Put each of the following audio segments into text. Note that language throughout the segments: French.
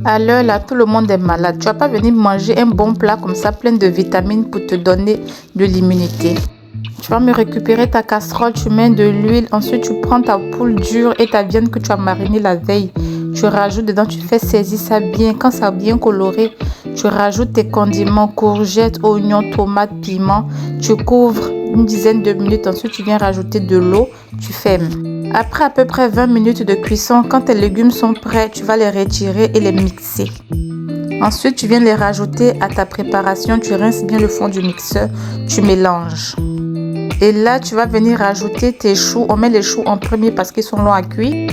À l'heure là, tout le monde est malade. Tu vas pas venir manger un bon plat comme ça, plein de vitamines pour te donner de l'immunité. Tu vas me récupérer ta casserole, tu mets de l'huile. Ensuite, tu prends ta poule dure et ta viande que tu as marinée la veille. Tu rajoutes dedans, tu fais saisir ça bien. Quand ça a bien coloré, tu rajoutes tes condiments, courgettes, oignons, tomates, piments. Tu couvres une dizaine de minutes. Ensuite, tu viens rajouter de l'eau. Tu fermes. Après à peu près 20 minutes de cuisson, quand tes légumes sont prêts, tu vas les retirer et les mixer. Ensuite, tu viens les rajouter à ta préparation. Tu rinces bien le fond du mixeur. Tu mélanges. Et là, tu vas venir rajouter tes choux. On met les choux en premier parce qu'ils sont longs à cuire.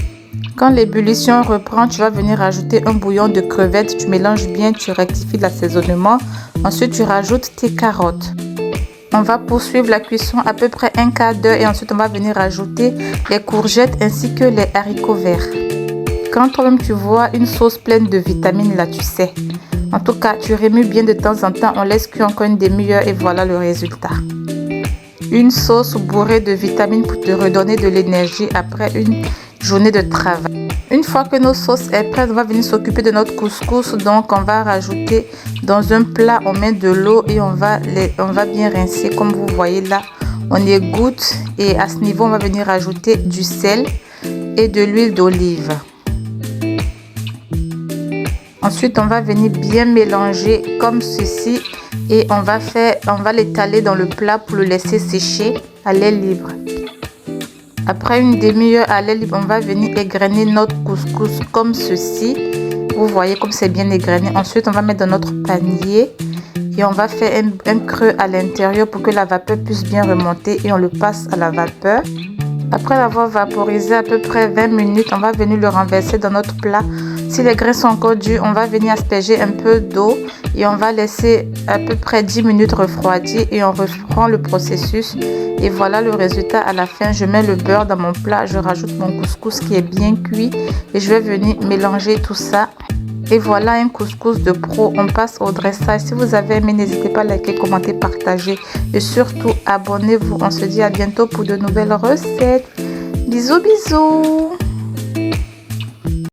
Quand l'ébullition reprend, tu vas venir rajouter un bouillon de crevettes. Tu mélanges bien, tu rectifies l'assaisonnement. Ensuite, tu rajoutes tes carottes. On va poursuivre la cuisson à peu près un quart d'heure et ensuite on va venir rajouter les courgettes ainsi que les haricots verts. Quand toi-même tu vois une sauce pleine de vitamines là, tu sais. En tout cas, tu remues bien de temps en temps, on laisse cuire encore une demi-heure et voilà le résultat. Une sauce bourrée de vitamines pour te redonner de l'énergie après une journée de travail. Une fois que nos sauces est prête, on va venir s'occuper de notre couscous. Donc, on va rajouter dans un plat, on met de l'eau et on va bien rincer. Comme vous voyez là, on égoutte et à ce niveau, on va venir rajouter du sel et de l'huile d'olive. Ensuite, on va venir bien mélanger comme ceci et on va l'étaler dans le plat pour le laisser sécher à l'air libre. Après une demi-heure à l'air libre, on va venir égrener notre couscous comme ceci. Vous voyez comme c'est bien égrené. Ensuite, on va mettre dans notre panier et on va faire un creux à l'intérieur pour que la vapeur puisse bien remonter et on le passe à la vapeur. Après l'avoir vaporisé à peu près 20 minutes, on va venir le renverser dans notre plat. Si les grains sont encore durs, on va venir asperger un peu d'eau et on va laisser à peu près 10 minutes refroidir et on reprend le processus. Et voilà le résultat à la fin. Je mets le beurre dans mon plat, je rajoute mon couscous qui est bien cuit et je vais venir mélanger tout ça. Et voilà un couscous de pro. On passe au dressage. Si vous avez aimé, n'hésitez pas à liker, commenter, partager et surtout abonnez-vous. On se dit à bientôt pour de nouvelles recettes. Bisous, bisous.